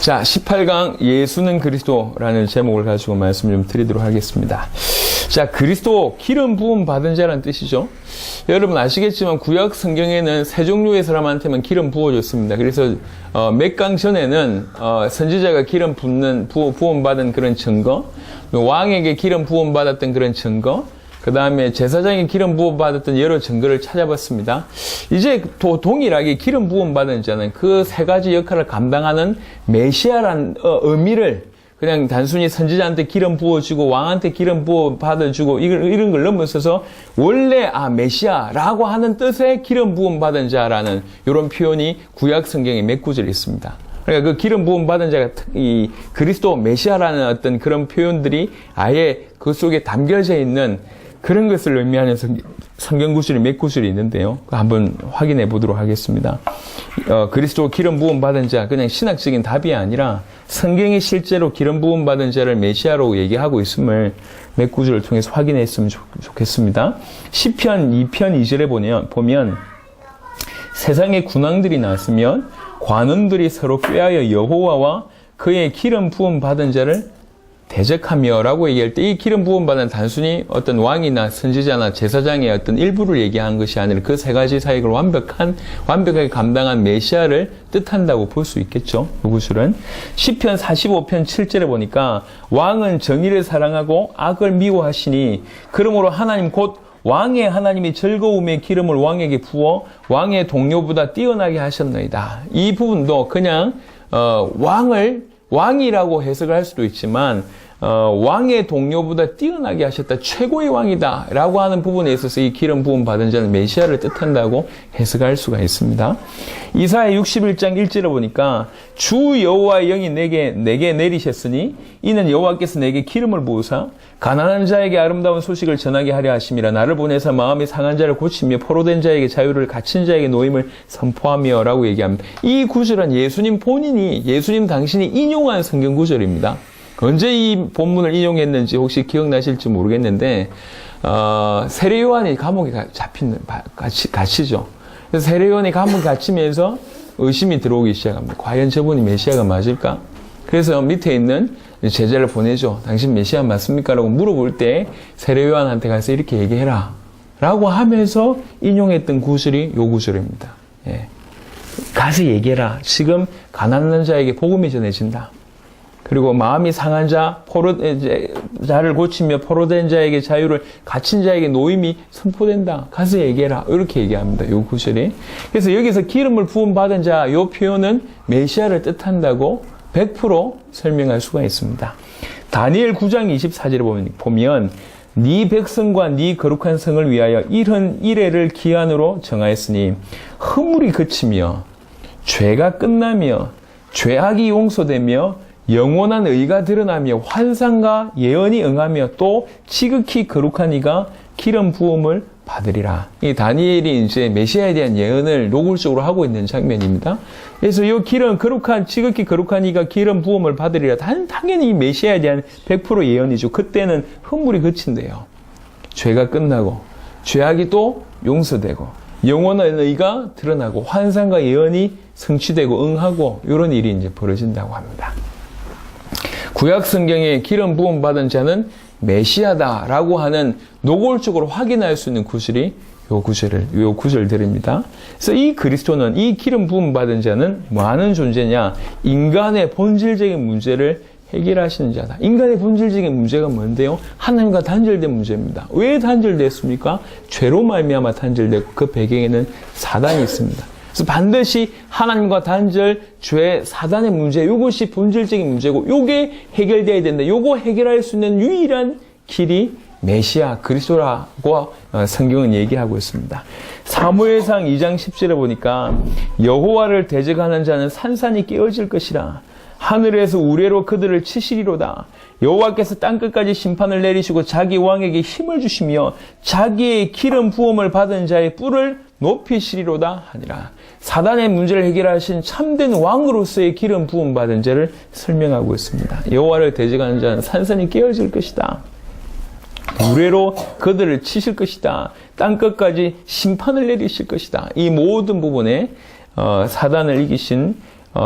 자, 18강 예수는 그리스도라는 제목을 가지고 말씀 좀 드리도록 하겠습니다. 자, 그리스도 기름 부음 받은 자라는 뜻이죠. 여러분 아시겠지만 구약 성경에는 세 종류의 사람한테만 기름 부어줬습니다. 그래서 몇 강 전에는 선지자가 기름 부음 받은 그런 증거, 왕에게 기름 부음 받았던 그런 증거, 그 다음에 제사장이 기름 부음 받았던 여러 증거를 찾아봤습니다. 이제 동일하게 기름 부음 받은 자는 그 세 가지 역할을 감당하는 메시아란 의미를 그냥 단순히 선지자한테 기름 부어주고 왕한테 기름 부어 받아주고 이런 걸 넘어서서 원래 메시아라고 하는 뜻의 기름 부음 받은 자라는 이런 표현이 구약 성경에 몇 구절 있습니다. 그러니까 그 기름 부음 받은 자가 이 그리스도 메시아라는 어떤 그런 표현들이 아예 그 속에 담겨져 있는 그런 것을 의미하는 성경 구절이 몇 구절이 있는데요. 한번 확인해 보도록 하겠습니다. 그리스도 기름 부음 받은 자, 그냥 신학적인 답이 아니라 성경이 실제로 기름 부음 받은 자를 메시아로 얘기하고 있음을 몇 구절을 통해서 확인했으면 좋겠습니다. 시편 2편 2절에 보면 세상에 군왕들이 났으면 관원들이 서로 꾀하여 여호와와 그의 기름 부음 받은 자를 대적하며 라고 얘기할 때 이 기름 부음 받은 단순히 어떤 왕이나 선지자나 제사장의 어떤 일부를 얘기하는 것이 아니라 그 세 가지 사역을 완벽하게 감당한 메시아를 뜻한다고 볼 수 있겠죠. 이 구절은 시편 45편 7절에 보니까 왕은 정의를 사랑하고 악을 미워하시니 그러므로 하나님 곧 왕의 하나님이 즐거움의 기름을 왕에게 부어 왕의 동료보다 뛰어나게 하셨나이다. 이 부분도 그냥 왕이라고 해석을 할 수도 있지만 왕의 동료보다 뛰어나게 하셨다. 최고의 왕이다. 라고 하는 부분에 있어서 이 기름 부음 받은 자는 메시아를 뜻한다고 해석할 수가 있습니다. 이사야 61장 1절에 보니까 주 여호와의 영이 내게 내리셨으니 이는 여호와께서 내게 기름을 부으사 가난한 자에게 아름다운 소식을 전하게 하려 하심이라. 나를 보내서 마음이 상한 자를 고치며 포로된 자에게 자유를, 갇힌 자에게 노임을 선포하며 라고 얘기합니다. 이 구절은 예수님 당신이 인용한 성경 구절입니다. 언제 이 본문을 인용했는지 혹시 기억나실지 모르겠는데 세례 요한이 감옥에 갇히죠. 그래서 세례 요한이 감옥에 갇히면서 의심이 들어오기 시작합니다. 과연 저분이 메시아가 맞을까? 그래서 밑에 있는 제자를 보내죠. 당신 메시아 맞습니까? 라고 물어볼 때 세례 요한한테 가서 이렇게 얘기해라 라고 하면서 인용했던 구절이 요 구절입니다. 예. 가서 얘기해라. 지금 가난한 자에게 복음이 전해진다. 그리고 마음이 상한 자를 고치며 포로된 자에게 자유를, 갇힌 자에게 노임이 선포된다. 가서 얘기해라. 이렇게 얘기합니다. 요 구절이. 그래서 여기서 기름을 부음 받은 자, 요 표현은 메시아를 뜻한다고 100% 설명할 수가 있습니다. 다니엘 9장 24절에 보면 네 백성과 네 거룩한 성을 위하여 이런 이래를 기한으로 정하였으니 허물이 그치며 죄가 끝나며 죄악이 용서되며 영원한 의가 드러나며 환상과 예언이 응하며 또 지극히 거룩한 이가 기름 부음을 받으리라. 이 다니엘이 이제 메시아에 대한 예언을 노골적으로 하고 있는 장면입니다. 그래서 이 지극히 거룩한 이가 기름 부음을 받으리라. 당연히 이 메시아에 대한 100% 예언이죠. 그때는 허물이 그친대요. 죄가 끝나고 죄악이 또 용서되고 영원한 의가 드러나고 환상과 예언이 성취되고 응하고 이런 일이 이제 벌어진다고 합니다. 구약 성경에 기름 부음 받은 자는 메시아다라고 하는 노골적으로 확인할 수 있는 구절이 요 구절들입니다. 그래서 이 그리스도는, 이 기름 부음 받은 자는 뭐 하는 존재냐? 인간의 본질적인 문제를 해결하시는 자다. 인간의 본질적인 문제가 뭔데요? 하나님과 단절된 문제입니다. 왜 단절됐습니까? 죄로 말미암아 단절됐고 그 배경에는 사단이 있습니다. 그래서 반드시 하나님과 단절, 죄, 사단의 문제, 이것이 본질적인 문제고 이게 해결돼야 된다. 이거 해결할 수 있는 유일한 길이 메시아, 그리스도라고 성경은 얘기하고 있습니다. 사무엘상 2장 10절에 보니까 여호와를 대적하는 자는 산산이 깨어질 것이라. 하늘에서 우레로 그들을 치시리로다. 여호와께서 땅끝까지 심판을 내리시고 자기 왕에게 힘을 주시며 자기의 기름 부음을 받은 자의 뿔을 높이시리로다 하니라. 사단의 문제를 해결하신 참된 왕으로서의 기름 부음 받은 자를 설명하고 있습니다. 여호와를 대적하는 자는 산산이 깨어질 것이다. 우레로 그들을 치실 것이다. 땅끝까지 심판을 내리실 것이다. 이 모든 부분에 사단을 이기신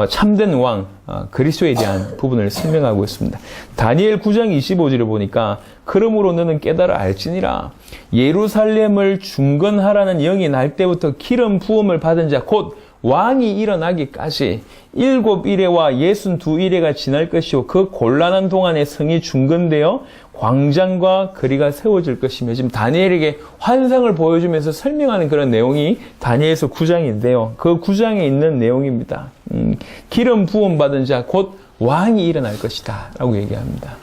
참된 왕 그리스도에 대한 부분을 설명하고 있습니다. 다니엘 9장 25절을 보니까 그러므로 너는 깨달아 알지니라 예루살렘을 중건하라는 영이 날 때부터 기름 부음을 받은 자 곧 왕이 일어나기까지 7이레와 62이레가 지날 것이요 그 곤란한 동안에 성이 중건되어 광장과 거리가 세워질 것이며 지금 다니엘에게 환상을 보여주면서 설명하는 그런 내용이 다니엘서 9장인데요. 그 9장에 있는 내용입니다. 기름 부음 받은 자 곧 왕이 일어날 것이다 라고 얘기합니다.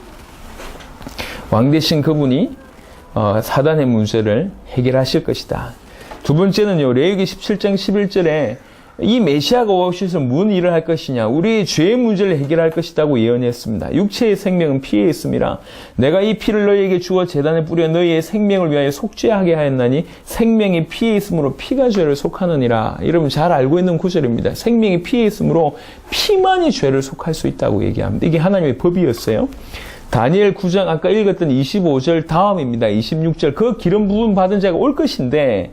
왕 대신 그분이 사단의 문제를 해결하실 것이다. 두 번째는요. 레위기 17장 11절에 이 메시아가 오셔서 무슨 일을 할 것이냐 우리의 죄의 문제를 해결할 것이라고 예언했습니다. 육체의 생명은 피에 있음이라 내가 이 피를 너희에게 주어 제단에 뿌려 너희의 생명을 위하여 속죄하게 하였나니 생명이 피에 있으므로 피가 죄를 속하느니라. 여러분 잘 알고 있는 구절입니다. 생명이 피에 있으므로 피만이 죄를 속할 수 있다고 얘기합니다. 이게 하나님의 법이었어요. 다니엘 9장 아까 읽었던 25절 다음입니다. 26절 그 기름 부음 받은 자가 올 것인데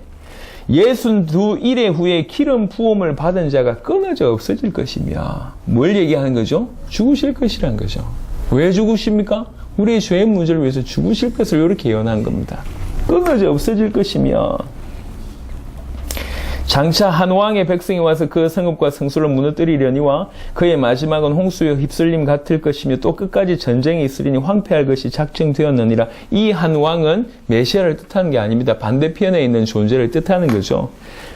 62일의 후에 기름 부음을 받은 자가 끊어져 없어질 것이며 뭘 얘기하는 거죠? 죽으실 것이란 거죠. 왜 죽으십니까? 우리의 죄의 문제를 위해서 죽으실 것을 이렇게 예언한 겁니다. 끊어져 없어질 것이며 장차 한 왕의 백성이 와서 그 성읍과 성소를 무너뜨리려니와 그의 마지막은 홍수에 휩쓸림 같을 것이며 또 끝까지 전쟁이 있으리니 황폐할 것이 작정되었느니라. 이 한 왕은 메시아를 뜻하는 게 아닙니다. 반대편에 있는 존재를 뜻하는 거죠.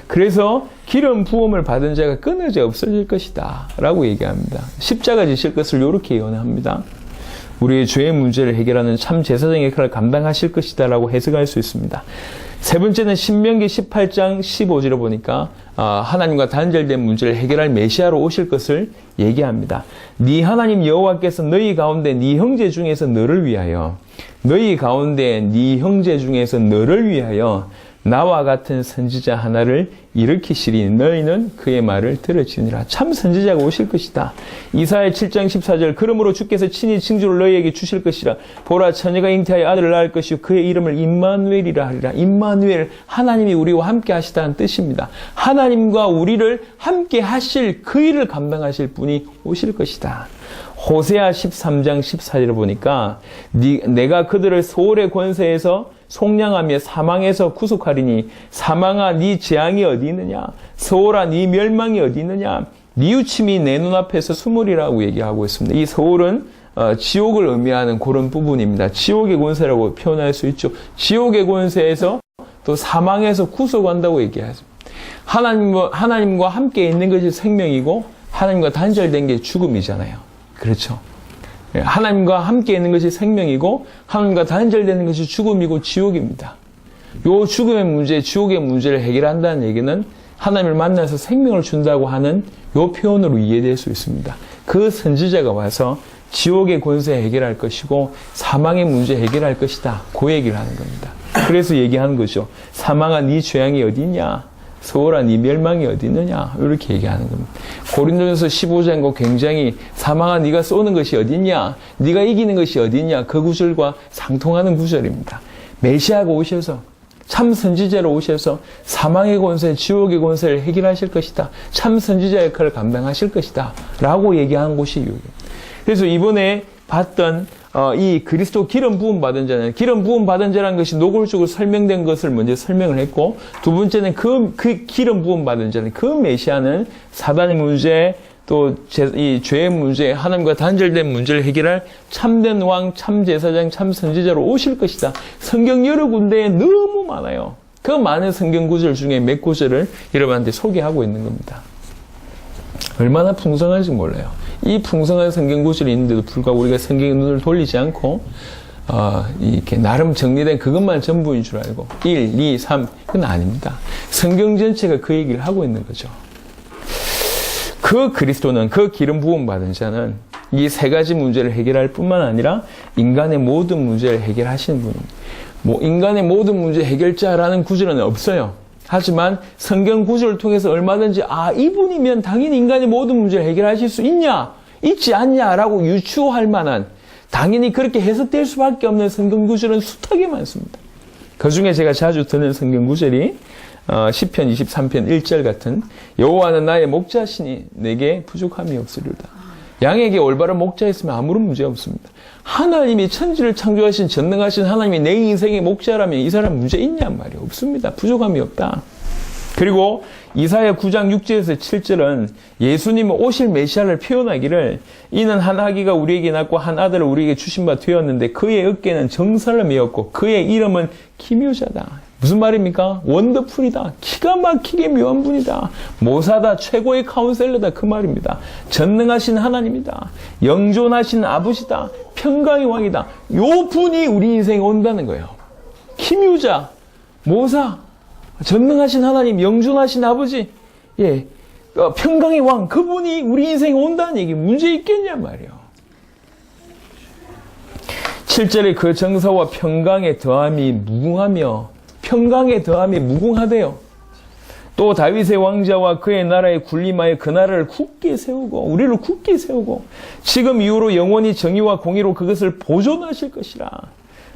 그래서 기름 부음을 받은 자가 끊어져 없어질 것이다 라고 얘기합니다. 십자가 지실 것을 이렇게 예언합니다. 우리의 죄의 문제를 해결하는 참 제사장의 역할을 감당하실 것이다 라고 해석할 수 있습니다. 세 번째는 신명기 18장 15절을 보니까 하나님과 단절된 문제를 해결할 메시아로 오실 것을 얘기합니다. 네 하나님 여호와께서 너희 가운데 네 형제 중에서 너를 위하여 너희 가운데 네 형제 중에서 너를 위하여 나와 같은 선지자 하나를 일으키시리니 너희는 그의 말을 들을지니라. 참 선지자가 오실 것이다. 이사야 7장 14절 그러므로 주께서 친히 징조를 너희에게 주실 것이라. 보라 처녀가 잉태하여 아들을 낳을 것이요 그의 이름을 임마누엘이라 하리라. 임마누엘 하나님이 우리와 함께 하시다는 뜻입니다. 하나님과 우리를 함께 하실 그 일을 감당하실 분이 오실 것이다. 호세아 13장 14절을 보니까 내가 그들을 소울의 권세에서 속량하며 사망에서 구속하리니 사망아 네 재앙이 어디 있느냐 소울아 네 멸망이 어디 있느냐 뉘우침이 내 눈앞에서 숨으리라고 얘기하고 있습니다. 이 소울은 지옥을 의미하는 그런 부분입니다. 지옥의 권세라고 표현할 수 있죠. 지옥의 권세에서 또 사망에서 구속한다고 얘기하죠. 하나님과 함께 있는 것이 생명이고 하나님과 단절된 게 죽음이잖아요. 그렇죠. 하나님과 함께 있는 것이 생명이고 하나님과 단절되는 것이 죽음이고 지옥입니다. 요 죽음의 문제, 지옥의 문제를 해결한다는 얘기는 하나님을 만나서 생명을 준다고 하는 요 표현으로 이해될 수 있습니다. 그 선지자가 와서 지옥의 권세 해결할 것이고 사망의 문제 해결할 것이다. 그 얘기를 하는 겁니다. 그래서 얘기하는 거죠. 사망아 네 죄악이 어디 있냐? 소울아 네 멸망이 어디 있느냐 이렇게 얘기하는 겁니다. 고린도전서 15장과 굉장히 사망아 네가 쏘는 것이 어디 있냐 네가 이기는 것이 어디 있냐 그 구절과 상통하는 구절입니다. 메시아가 오셔서 참 선지자로 오셔서 사망의 권세 지옥의 권세를 해결하실 것이다. 참 선지자 역할을 감당하실 것이다 라고 얘기하는 곳이 이유예요. 그래서 이번에 봤던 이 그리스도 기름 부음 받은 자는 기름 부음 받은 자라는 것이 노골적으로 설명된 것을 먼저 설명을 했고 두 번째는 그 기름 부음 받은 자는 그 메시아는 사단의 문제 또 이 죄의 문제 하나님과 단절된 문제를 해결할 참된 왕 참 제사장 참 선지자로 오실 것이다. 성경 여러 군데에 너무 많아요. 그 많은 성경 구절 중에 몇 구절을 여러분한테 소개하고 있는 겁니다. 얼마나 풍성한지 몰라요. 이 풍성한 성경 구절이 있는데도 불구하고 우리가 성경의 눈을 돌리지 않고 이렇게 나름 정리된 그것만 전부인 줄 알고 1, 2, 3 그건 아닙니다. 성경 전체가 그 얘기를 하고 있는 거죠. 그 그리스도는 그 기름 부음 받은 자는 이 세 가지 문제를 해결할 뿐만 아니라 인간의 모든 문제를 해결하시는 분입니다. 인간의 모든 문제 해결자라는 구절은 없어요. 하지만 성경 구절을 통해서 얼마든지 이분이면 당연히 인간의 모든 문제를 해결하실 수 있냐 있지 않냐라고 유추할 만한 당연히 그렇게 해석될 수밖에 없는 성경 구절은 숱하게 많습니다. 그중에 제가 자주 드는 성경 구절이 시편 23편 1절 같은 여호와는 나의 목자시니 내게 부족함이 없으리로다. 양에게 올바른 목자 있으면 아무런 문제 없습니다. 하나님이 천지를 창조하신 전능하신 하나님이 내 인생의 목자라면 이 사람 문제 있냔 말이에요. 없습니다. 부족함이 없다. 그리고 이사야 9장 6절에서 7절은 예수님은 오실 메시아를 표현하기를 이는 한 아기가 우리에게 낳고 한 아들을 우리에게 주신 바 되었는데 그의 어깨는 정사를 메었고 그의 이름은 기묘자다. 무슨 말입니까? 원더풀이다. 기가 막히게 묘한 분이다. 모사다. 최고의 카운셀러다. 그 말입니다. 전능하신 하나님이다. 영존하신 아버지다. 평강의 왕이다. 요 분이 우리 인생에 온다는 거예요. 기묘자, 모사, 전능하신 하나님, 영존하신 아버지, 예, 평강의 왕, 그분이 우리 인생에 온다는 얘기 문제 있겠냐 말이에요. 7절에 그 정사와 평강의 더함이 무궁하며 평강의 더함이 무궁하대요. 또 다윗의 왕자와 그의 나라에 군림하여 그 나라를 굳게 세우고 우리를 굳게 세우고 지금 이후로 영원히 정의와 공의로 그것을 보존하실 것이라.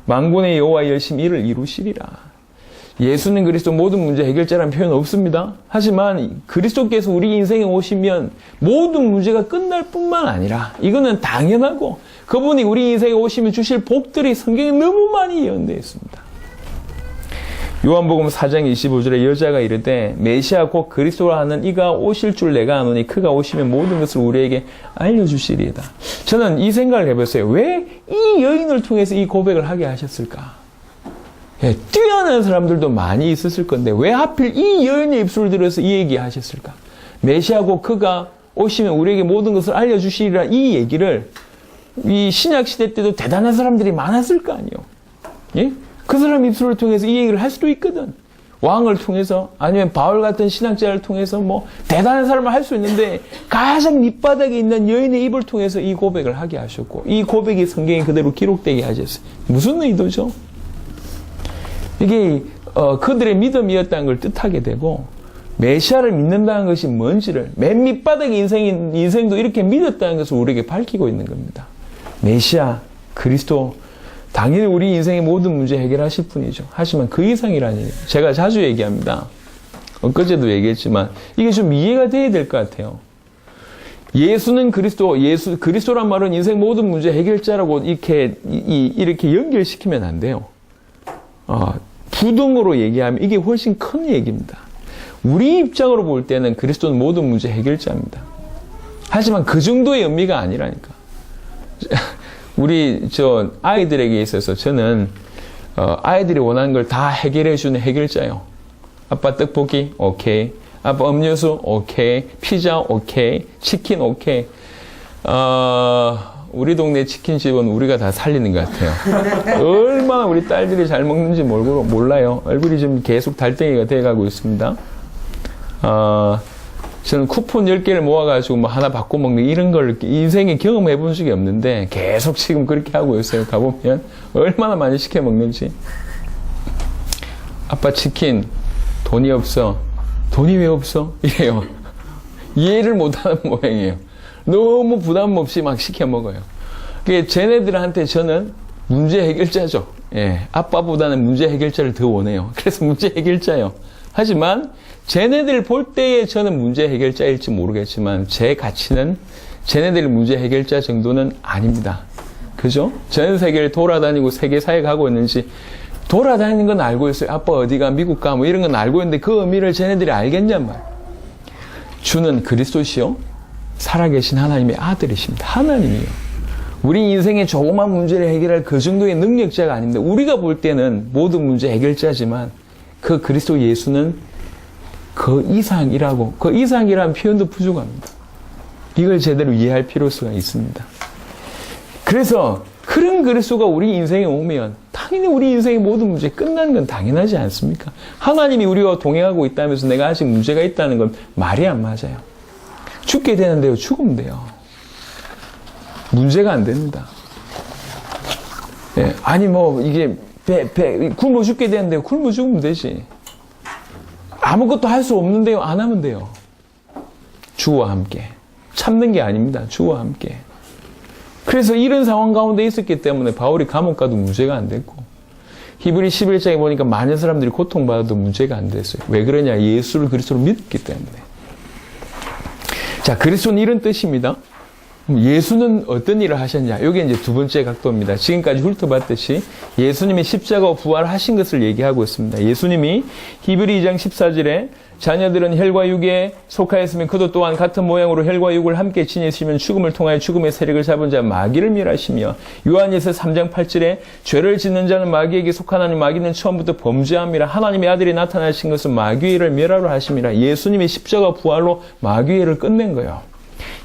만군의 여호와 열심히 이를 이루시리라. 예수는 그리스도 모든 문제 해결자라는 표현 없습니다. 하지만 그리스도께서 우리 인생에 오시면 모든 문제가 끝날 뿐만 아니라 이거는 당연하고 그분이 우리 인생에 오시면 주실 복들이 성경에 너무 많이 예언되어 있습니다. 요한복음 4장 25절에 여자가 이르되 메시아 곧 그리스도라 하는 이가 오실 줄 내가 아노니 그가 오시면 모든 것을 우리에게 알려주시리이다. 저는 이 생각을 해봤어요. 왜 이 여인을 통해서 이 고백을 하게 하셨을까? 예, 뛰어난 사람들도 많이 있었을 건데 왜 하필 이 여인의 입술을 들어서 이 얘기 하셨을까? 메시아 곧 그가 오시면 우리에게 모든 것을 알려주시리라 이 얘기를 이 신약시대 때도 대단한 사람들이 많았을 거 아니에요. 예? 그 사람 입술을 통해서 이 얘기를 할 수도 있거든. 왕을 통해서 아니면 바울 같은 신학자를 통해서 뭐 대단한 사람을 할 수 있는데 가장 밑바닥에 있는 여인의 입을 통해서 이 고백을 하게 하셨고 이 고백이 성경에 그대로 기록되게 하셨어요. 무슨 의도죠? 이게 그들의 믿음이었다는 걸 뜻하게 되고 메시아를 믿는다는 것이 뭔지를 맨 밑바닥의 인생도 이렇게 믿었다는 것을 우리에게 밝히고 있는 겁니다. 메시아, 그리스도 당연히 우리 인생의 모든 문제 해결하실 분이죠. 하지만 그 이상이라는 얘기예요. 제가 자주 얘기합니다. 엊그제도 얘기했지만 이게 좀 이해가 돼야 될 것 같아요. 예수는 그리스도, 그리스도란 말은 인생 모든 문제 해결자라고 이렇게 연결시키면 안 돼요. 부등으로 얘기하면 이게 훨씬 큰 얘기입니다. 우리 입장으로 볼 때는 그리스도는 모든 문제 해결자입니다. 하지만 그 정도의 의미가 아니라니까. 우리 아이들에게 있어서 저는 아이들이 원하는 걸 다 해결해주는 해결자예요. 아빠 떡볶이 오케이, 아빠 음료수 오케이, 피자 오케이, 치킨 오케이. 우리 동네 치킨집은 우리가 다 살리는 것 같아요. 얼마나 우리 딸들이 잘 먹는지 몰라요. 얼굴이 좀 계속 달덩이가 돼가고 있습니다. 저는 쿠폰 10개를 모아가지고 뭐 하나 바꿔 먹는 이런 걸 인생에 경험해 본 적이 없는데 계속 지금 그렇게 하고 있어요. 가보면 얼마나 많이 시켜 먹는지. 아빠 치킨 돈이 없어. 돈이 왜 없어? 이래요. 이해를 못하는 모양이에요. 너무 부담 없이 막 시켜 먹어요. 그게 쟤네들한테 저는 문제 해결자죠. 예, 아빠보다는 문제 해결자를 더 원해요. 그래서 문제 해결자예요. 하지만 쟤네들 볼 때에 저는 문제 해결자일지 모르겠지만 제 가치는 쟤네들 문제 해결자 정도는 아닙니다. 그죠? 전 세계를 돌아다니고 세계 사회 가고 있는지 돌아다니는 건 알고 있어요. 아빠 어디가 미국 가 뭐 이런 건 알고 있는데 그 의미를 쟤네들이 알겠냔 말이에요. 주는 그리스도시요 살아계신 하나님의 아들이십니다. 하나님이요. 우리 인생의 조그만 문제를 해결할 그 정도의 능력자가 아닙니다. 우리가 볼 때는 모든 문제 해결자지만 그 그리스도 예수는 그 이상이라고, 그 이상이라는 표현도 부족합니다. 이걸 제대로 이해할 필요가 있습니다. 그래서 그런 그리스도가 우리 인생에 오면 당연히 우리 인생의 모든 문제 끝나는 건 당연하지 않습니까? 하나님이 우리와 동행하고 있다면서 내가 아직 문제가 있다는 건 말이 안 맞아요. 죽게 되는데요, 죽으면 돼요. 문제가 안 됩니다. 예, 아니 뭐 이게 굶어 죽게 되는데요, 굶어 죽으면 되지. 아무것도 할 수 없는데요, 안 하면 돼요. 주와 함께. 참는 게 아닙니다. 주와 함께. 그래서 이런 상황 가운데 있었기 때문에 바울이 감옥 가도 문제가 안 됐고 히브리 11장에 보니까 많은 사람들이 고통받아도 문제가 안 됐어요. 왜 그러냐? 예수를 그리스도로 믿기 때문에. 자, 그리스도는 이런 뜻입니다. 예수는 어떤 일을 하셨냐? 이게 이제 두 번째 각도입니다. 지금까지 훑어봤듯이 예수님이 십자가와 부활하신 것을 얘기하고 있습니다. 예수님이 히브리 2장 14절에 자녀들은 혈과 육에 속하였으면 그도 또한 같은 모양으로 혈과 육을 함께 지니시면 죽음을 통하여 죽음의 세력을 잡은 자 마귀를 멸하시며 요한일서 3장 8절에 죄를 짓는 자는 마귀에게 속하나니 마귀는 처음부터 범죄함이라 하나님의 아들이 나타나신 것은 마귀의 일을 멸하러 하심이라. 예수님이 십자가 부활로 마귀의 일을 끝낸 거예요.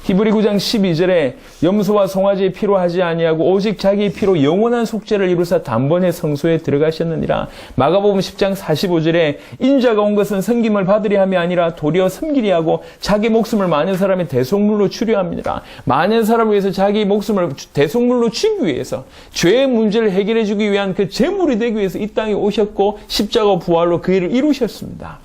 히브리 9장 12절에 염소와 송아지의 피로 하지 아니하고 오직 자기의 피로 영원한 속죄를 이루사 단번에 성소에 들어가셨느니라. 마가복음 10장 45절에 인자가 온 것은 섬김을 받으려 함이 아니라 도리어 섬기려 하고 자기 목숨을 많은 사람의 대속물로 주려 합니다. 많은 사람을 위해서 자기 목숨을 대속물로 주기 위해서 죄의 문제를 해결해 주기 위한 그 제물이 되기 위해서 이 땅에 오셨고 십자가 부활로 그 일을 이루셨습니다.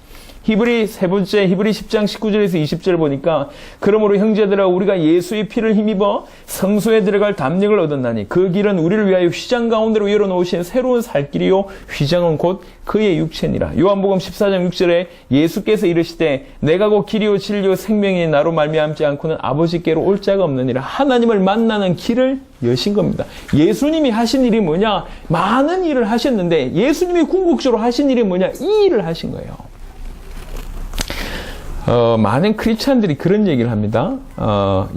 히브리 세 번째 히브리 10장 19절에서 20절 보니까 그러므로 형제들아 우리가 예수의 피를 힘입어 성소에 들어갈 담력을 얻었나니 그 길은 우리를 위하여 휘장 가운데로 열어놓으신 새로운 살 길이요 휘장은 곧 그의 육체니라. 요한복음 14장 6절에 예수께서 이르시되 내가 곧 길이요 진리요 생명이 나로 말미암지 않고는 아버지께로 올 자가 없느니라. 하나님을 만나는 길을 여신 겁니다. 예수님이 하신 일이 뭐냐? 많은 일을 하셨는데 예수님이 궁극적으로 하신 일이 뭐냐? 이 일을 하신 거예요. 많은 크리스찬들이 그런 얘기를 합니다.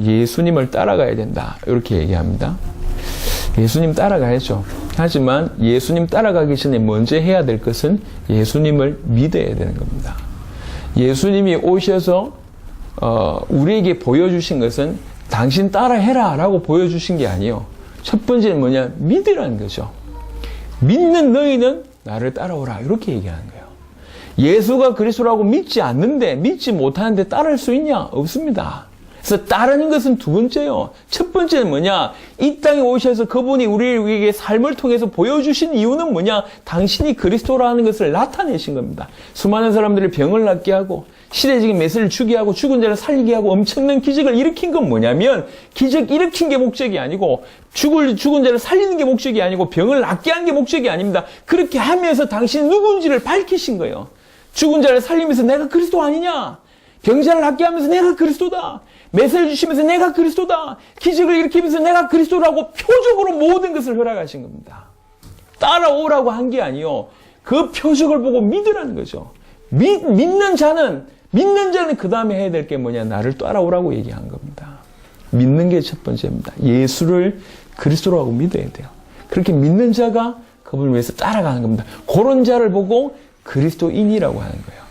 예수님을 따라가야 된다. 이렇게 얘기합니다. 예수님 따라가야죠. 하지만 예수님 따라가기 전에 먼저 해야 될 것은 예수님을 믿어야 되는 겁니다. 예수님이 오셔서 우리에게 보여주신 것은 당신 따라해라 라고 보여주신 게 아니에요. 첫 번째는 뭐냐? 믿으라는 거죠. 믿는 너희는 나를 따라오라. 이렇게 얘기하는 거예요. 예수가 그리스도라고 믿지 않는데, 믿지 못하는데 따를 수 있냐? 없습니다. 그래서 따르는 것은 두 번째요. 첫 번째는 뭐냐? 이 땅에 오셔서 그분이 우리에게 삶을 통해서 보여주신 이유는 뭐냐? 당신이 그리스도라는 것을 나타내신 겁니다. 수많은 사람들이 병을 낫게 하고 시대적인 메시지를 주게 하고 죽은 자를 살리게 하고 엄청난 기적을 일으킨 건 뭐냐면 기적 일으킨 게 목적이 아니고 죽은 자를 살리는 게 목적이 아니고 병을 낫게 한 게 목적이 아닙니다. 그렇게 하면서 당신이 누군지를 밝히신 거예요. 죽은 자를 살리면서 내가 그리스도 아니냐? 병자를 낫게 하면서 내가 그리스도다. 메시지를 주시면서 내가 그리스도다. 기적을 일으키면서 내가 그리스도라고 표적으로 모든 것을 허락하신 겁니다. 따라오라고 한 게 아니요. 그 표적을 보고 믿으라는 거죠. 믿는 자는 그 다음에 해야 될 게 뭐냐? 나를 따라오라고 얘기한 겁니다. 믿는 게 첫 번째입니다. 예수를 그리스도라고 믿어야 돼요. 그렇게 믿는 자가 그분을 위해서 따라가는 겁니다. 그런 자를 보고 그리스도인이라고 하는 거예요.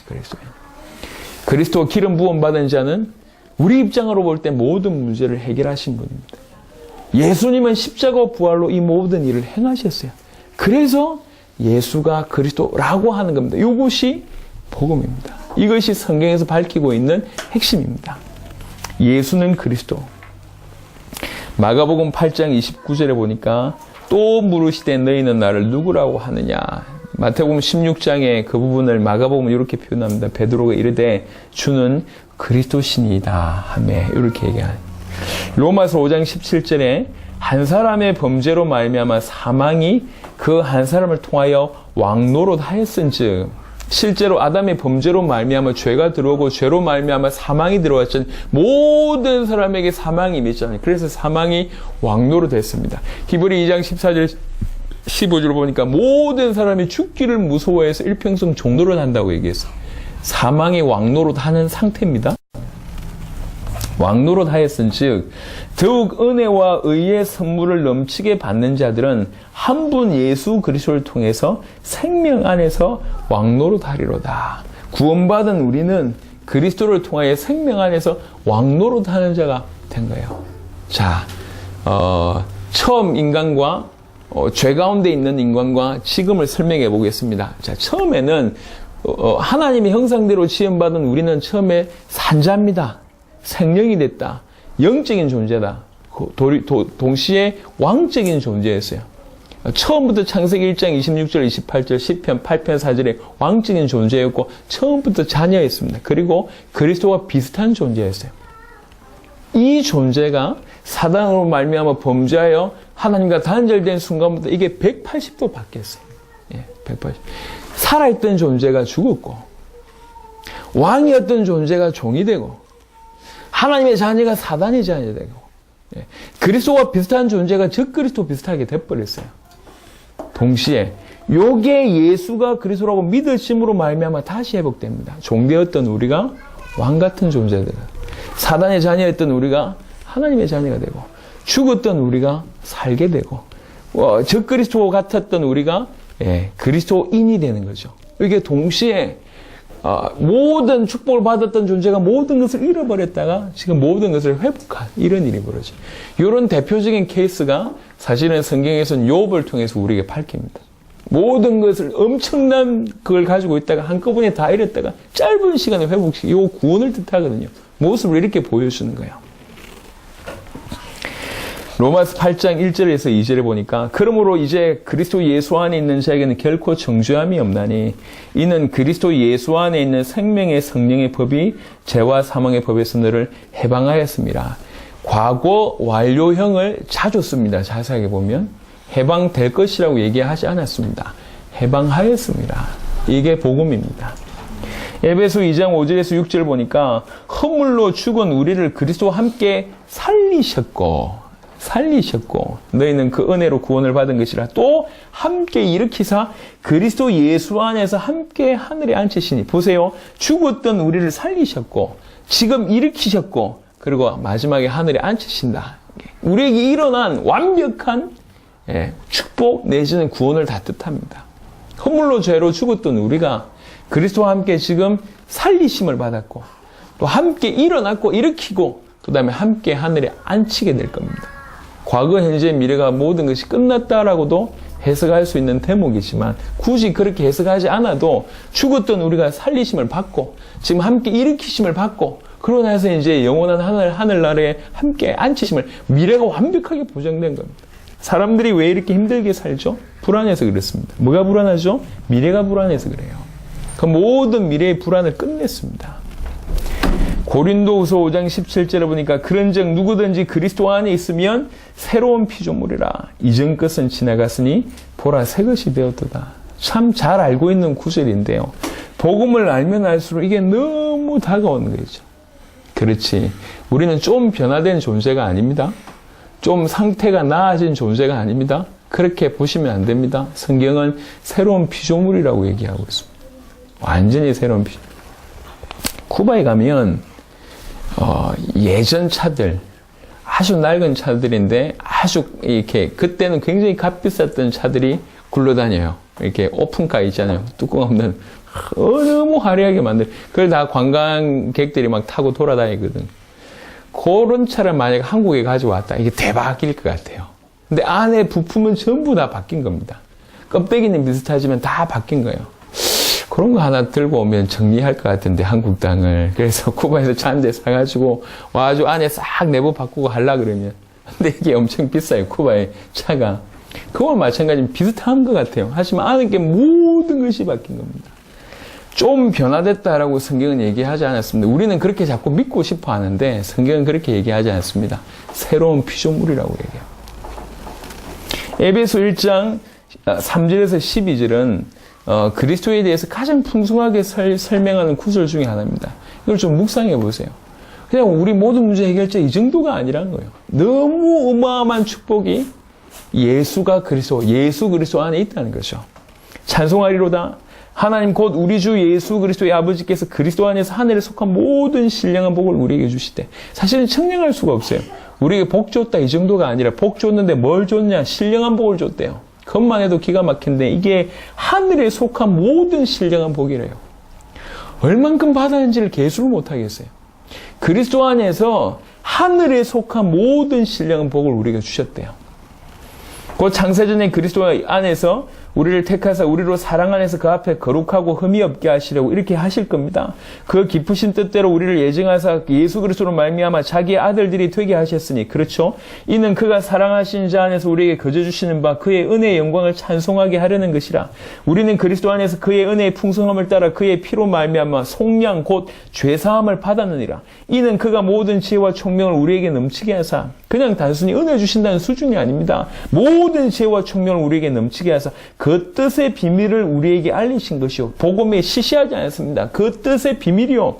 그리스도 기름 부음 받은 자는 우리 입장으로 볼 때 모든 문제를 해결하신 분입니다. 예수님은 십자가 부활로 이 모든 일을 행하셨어요. 그래서 예수가 그리스도라고 하는 겁니다. 이것이 복음입니다. 이것이 성경에서 밝히고 있는 핵심입니다. 예수는 그리스도. 마가복음 8장 29절에 보니까 또 물으시되 너희는 나를 누구라고 하느냐. 마태복음 16장에 그 부분을 마가복음은 이렇게 표현합니다. 베드로가 이르되 주는 그리스도시니이다 하며 이렇게 얘기하는. 로마서 5장 17절에 한 사람의 범죄로 말미암아 사망이 그 한 사람을 통하여 왕노릇 하였은즉 실제로 아담의 범죄로 말미암아 죄가 들어오고 죄로 말미암아 사망이 들어왔잖아요. 모든 사람에게 사망이 임했잖아요. 그래서 사망이 왕노릇 했습니다. 히브리 2장 14절 15절 보니까 모든 사람이 죽기를 무서워해서 일평생 종노릇 한다고 얘기했어요. 사망이 왕노릇 하는 상태입니다. 왕노릇 하였은즉 더욱 은혜와 의의 선물을 넘치게 받는 자들은 한 분 예수 그리스도를 통해서 생명 안에서 왕노릇 하리로다. 구원받은 우리는 그리스도를 통하여 생명 안에서 왕노릇 하는 자가 된 거예요. 자, 처음 인간과 죄 가운데 있는 인간과 지금을 설명해 보겠습니다. 자, 처음에는 하나님의 형상대로 지음받은 우리는 처음에 산자입니다. 생명이 됐다. 영적인 존재다. 동시에 왕적인 존재였어요. 처음부터 창세기 1장 26절, 28절, 시편 8편 4절에 왕적인 존재였고 처음부터 자녀였습니다. 그리고 그리스도와 비슷한 존재였어요. 이 존재가 사단으로 말미암아 범죄하여 하나님과 단절된 순간부터 이게 180도 바뀌었어요. 180. 살아있던 존재가 죽었고, 왕이었던 존재가 종이 되고, 하나님의 자녀가 사단의 자녀가 되고, 그리스도와 비슷한 존재가 적그리스도 비슷하게 돼버렸어요. 동시에 요게 예수가 그리스도라고 믿으심으로 말미암아 다시 회복됩니다. 종되었던 우리가 왕 같은 존재들, 사단의 자녀였던 우리가 하나님의 자녀가 되고, 죽었던 우리가 살게 되고, 적그리스도 같았던 우리가 그리스도인이 되는 거죠. 이게 동시에 모든 축복을 받았던 존재가 모든 것을 잃어버렸다가 지금 모든 것을 회복한 이런 일이 벌어져요. 이런 대표적인 케이스가 사실은 성경에서는 욥을 통해서 우리에게 밝힙니다. 모든 것을 엄청난 그걸 가지고 있다가 한꺼번에 다 잃었다가 짧은 시간에 회복시키고 이 구원을 뜻하거든요. 모습을 이렇게 보여주는 거예요. 로마서 8장 1절에서 2절에 보니까 그러므로 이제 그리스도 예수 안에 있는 자에게는 결코 정죄함이 없나니 이는 그리스도 예수 안에 있는 생명의 성령의 법이 죄와 사망의 법에서 너를 해방하였습니다. 과거 완료형을 자주 씁니다. 자세하게 보면 해방될 것이라고 얘기하지 않았습니다. 해방하였습니다. 이게 복음입니다. 에베소 2장 5절에서 6절 보니까 허물로 죽은 우리를 그리스도와 함께 살리셨고 너희는 그 은혜로 구원을 받은 것이라 또 함께 일으키사 그리스도 예수 안에서 함께 하늘에 앉히시니 보세요. 죽었던 우리를 살리셨고 지금 일으키셨고 그리고 마지막에 하늘에 앉히신다. 우리에게 일어난 완벽한 축복 내지는 구원을 다 뜻합니다. 허물로 죄로 죽었던 우리가 그리스도와 함께 지금 살리심을 받았고 또 함께 일어났고 일으키고 그 다음에 함께 하늘에 앉히게 될 겁니다. 과거, 현재, 미래가 모든 것이 끝났다라고도 해석할 수 있는 대목이지만 굳이 그렇게 해석하지 않아도 죽었던 우리가 살리심을 받고 지금 함께 일으키심을 받고 그러고 나서 이제 영원한 하늘나라에 함께 앉히심을 미래가 완벽하게 보장된 겁니다. 사람들이 왜 이렇게 힘들게 살죠? 불안해서 그렇습니다. 뭐가 불안하죠? 미래가 불안해서 그래요. 그 모든 미래의 불안을 끝냈습니다. 고린도후서 5장 17절에 보니까 그런즉 누구든지 그리스도 안에 있으면 새로운 피조물이라 이전 것은 지나갔으니 보라 새 것이 되었도다. 참 잘 알고 있는 구절인데요. 복음을 알면 알수록 이게 너무 다가오는 거죠. 그렇지. 우리는 좀 변화된 존재가 아닙니다. 좀 상태가 나아진 존재가 아닙니다. 그렇게 보시면 안 됩니다. 성경은 새로운 피조물이라고 얘기하고 있습니다. 완전히 새로운 피조물. 쿠바에 가면 예전 차들, 아주 낡은 차들인데 아주 이렇게 그때는 굉장히 값비쌌던 차들이 굴러다녀요. 이렇게 오픈카 있잖아요. 뚜껑 없는 너무 화려하게 만든. 그걸 다 관광객들이 막 타고 돌아다니거든. 그런 차를 만약에 한국에 가져왔다. 이게 대박일 것 같아요. 근데 안에 부품은 전부 다 바뀐 겁니다. 껍데기는 비슷하지만 다 바뀐 거예요. 그런 거 하나 들고 오면 정리할 것 같은데, 한국 땅을. 그래서 쿠바에서 차 한 대 사가지고 와가지고 안에 싹 내부 바꾸고 하려고 그러면. 근데 이게 엄청 비싸요, 쿠바의 차가. 그거와 마찬가지로 비슷한 것 같아요. 하지만 안에 게 모든 것이 바뀐 겁니다. 좀 변화됐다라고 성경은 얘기하지 않았습니다. 우리는 그렇게 자꾸 믿고 싶어 하는데 성경은 그렇게 얘기하지 않습니다. 새로운 피조물이라고 얘기해요. 에베소 1장 3절에서 12절은 그리스도에 대해서 가장 풍성하게 설명하는 구절 중에 하나입니다. 이걸 좀 묵상해 보세요. 그냥 우리 모든 문제 해결자 이 정도가 아니라는 거예요. 너무 어마어마한 축복이 예수 그리스도 안에 있다는 거죠. 찬송하리로다. 하나님 곧 우리 주 예수 그리스도의 아버지께서 그리스도 안에서 하늘에 속한 모든 신령한 복을 우리에게 주시되, 사실은 청량할 수가 없어요. 우리에게 복 줬다 이 정도가 아니라 복 줬는데 뭘 줬냐? 신령한 복을 줬대요. 그것만 해도 기가 막힌데 이게 하늘에 속한 모든 신령한 복이래요. 얼만큼 받았는지를 계수를 못하겠어요. 그리스도 안에서 하늘에 속한 모든 신령한 복을 우리에게 주셨대요. 곧 창세전에 그리스도 안에서 우리를 택하사 우리로 사랑 안에서 그 앞에 거룩하고 흠이 없게 하시려고 이렇게 하실 겁니다. 그 깊으신 뜻대로 우리를 예정하사 예수 그리스도로 말미암아 자기의 아들들이 되게 하셨으니, 그렇죠? 이는 그가 사랑하신 자 안에서 우리에게 거저 주시는 바 그의 은혜의 영광을 찬송하게 하려는 것이라. 우리는 그리스도 안에서 그의 은혜의 풍성함을 따라 그의 피로 말미암아 속량 곧 죄사함을 받았느니라. 이는 그가 모든 지혜와 총명을 우리에게 넘치게 하사, 그냥 단순히 은혜 주신다는 수준이 아닙니다. 모든 지혜와 총명을 우리에게 넘치게 하사 그 뜻의 비밀을 우리에게 알리신 것이요. 복음에 시시하지 않습니다. 그 뜻의 비밀이요.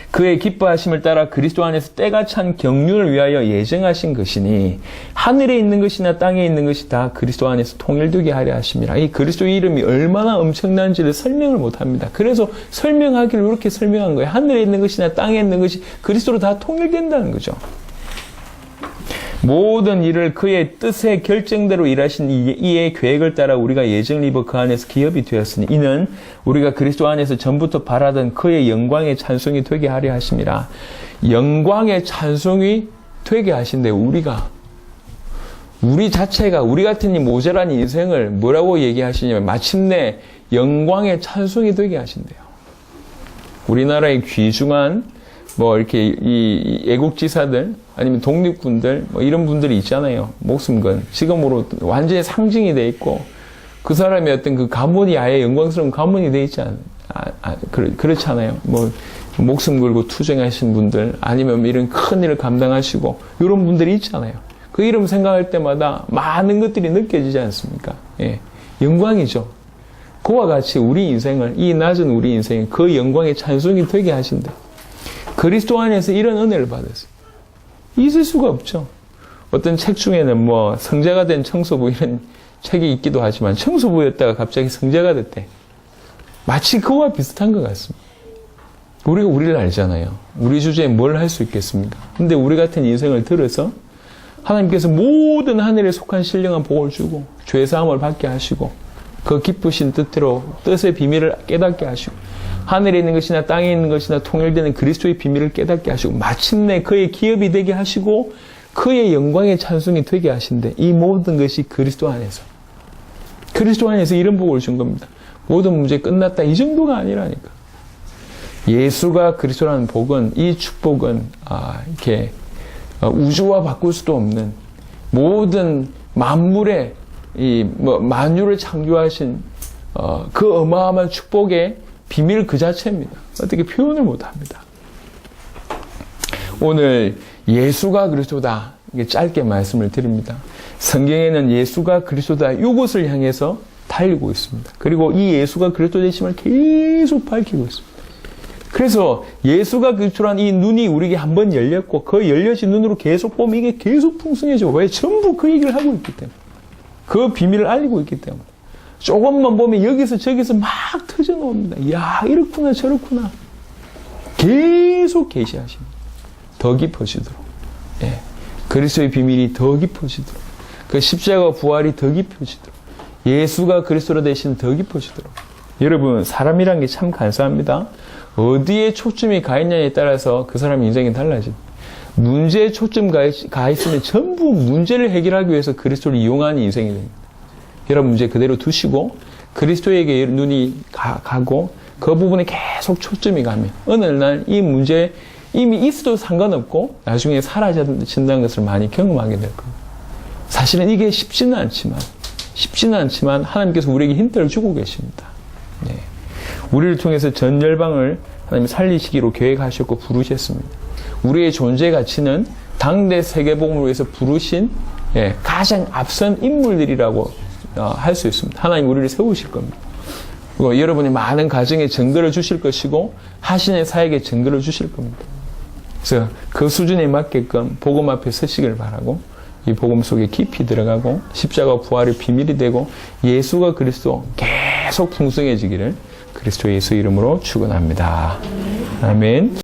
그의 기뻐하심을 따라 그리스도 안에서 때가 찬 경륜을 위하여 예정하신 것이니 하늘에 있는 것이나 땅에 있는 것이 다 그리스도 안에서 통일되게 하려 하심이라. 이 그리스도의 이름이 얼마나 엄청난지를 설명을 못합니다. 그래서 설명하기를 이렇게 설명한 거예요. 하늘에 있는 것이나 땅에 있는 것이 그리스도로 다 통일된다는 거죠. 모든 일을 그의 뜻의 결정대로 일하신 이의 계획을 따라 우리가 예정을 입어 그 안에서 기업이 되었으니 이는 우리가 그리스도 안에서 전부터 바라던 그의 영광의 찬송이 되게 하려 하심이라. 영광의 찬송이 되게 하신대요. 우리 자체가 우리 같은 이 모자란 인생을 뭐라고 얘기하시냐면 마침내 영광의 찬송이 되게 하신대요. 우리나라의 귀중한 이렇게 이 애국지사들 아니면 독립군들 이런 분들이 있잖아요. 목숨건 지금으로 완전히 상징이 돼 있고 그 사람의 어떤 그 가문이 아예 영광스러운 가문이 돼 있지 그렇잖아요. 목숨 걸고 투쟁하신 분들 아니면 이런 큰 일을 감당하시고 이런 분들이 있잖아요. 그 이름 생각할 때마다 많은 것들이 느껴지지 않습니까? 예, 영광이죠. 그와 같이 우리 인생을 이 낮은 우리 인생에 그 영광의 찬송이 되게 하신다. 그리스도 안에서 이런 은혜를 받았어요. 있을 수가 없죠. 어떤 책 중에는 성자가 된 청소부 이런 책이 있기도 하지만 청소부였다가 갑자기 성자가 됐대. 마치 그와 비슷한 것 같습니다. 우리가 우리를 알잖아요. 우리 주제에 뭘 할 수 있겠습니까? 근데 우리 같은 인생을 들어서 하나님께서 모든 하늘에 속한 신령한 복을 주고 죄사함을 받게 하시고 그 기쁘신 뜻대로 뜻의 비밀을 깨닫게 하시고 하늘에 있는 것이나 땅에 있는 것이나 통일되는 그리스도의 비밀을 깨닫게 하시고 마침내 그의 기업이 되게 하시고 그의 영광의 찬송이 되게 하신대. 이 모든 것이 그리스도 안에서 이런 복을 준 겁니다. 모든 문제 끝났다 이 정도가 아니라니까. 예수가 그리스도라는 복은 이 축복은 이렇게 우주와 바꿀 수도 없는 모든 만물의 만유를 창조하신 그 어마어마한 축복의 비밀 그 자체입니다. 어떻게 표현을 못합니다. 오늘 예수가 그리스도다 이게 짧게 말씀을 드립니다. 성경에는 예수가 그리스도다 이것을 향해서 달리고 있습니다. 그리고 이 예수가 그리스도 되심을 계속 밝히고 있습니다. 그래서 예수가 그리스도란 이 눈이 우리에게 한번 열렸고 그 열려진 눈으로 계속 보면 이게 계속 풍성해져. 왜? 전부 그 얘기를 하고 있기 때문에. 그 비밀을 알리고 있기 때문에. 조금만 보면 여기서 저기서 막 터져 나옵니다. 이야, 이렇구나 저렇구나. 계속 계시하십니다. 더 깊어지도록. 예. 그리스도의 비밀이 더 깊어지도록. 그 십자가 부활이 더 깊어지도록. 예수가 그리스도로 대신 더 깊어지도록. 여러분, 사람이란 게 참 간사합니다. 어디에 초점이 가 있냐에 따라서 그 사람의 인생이 달라집니다. 문제에 초점 가 있으면 전부 문제를 해결하기 위해서 그리스도를 이용하는 인생이 됩니다. 여러분 문제 그대로 두시고 그리스도에게 눈이 가고 그 부분에 계속 초점이 가면 어느 날 이 문제 이미 있어도 상관없고 나중에 사라진다는 것을 많이 경험하게 될 겁니다. 사실은 이게 쉽지는 않지만 하나님께서 우리에게 힌트를 주고 계십니다. 네. 우리를 통해서 전 열방을 하나님 살리시기로 계획하셨고 부르셨습니다. 우리의 존재 가치는 당대 세계복음을 위해서 부르신 가장 앞선 인물들이라고 할 수 있습니다. 하나님 우리를 세우실 겁니다. 그리고 여러분이 많은 가정에 증거를 주실 것이고 하신의 사역에 증거를 주실 겁니다. 그래서 그 수준에 맞게끔 복음 앞에 서시길 바라고 이 복음 속에 깊이 들어가고 십자가 부활의 비밀이 되고 예수가 그리스도 계속 풍성해지기를 그리스도 예수 이름으로 축원합니다. 아멘.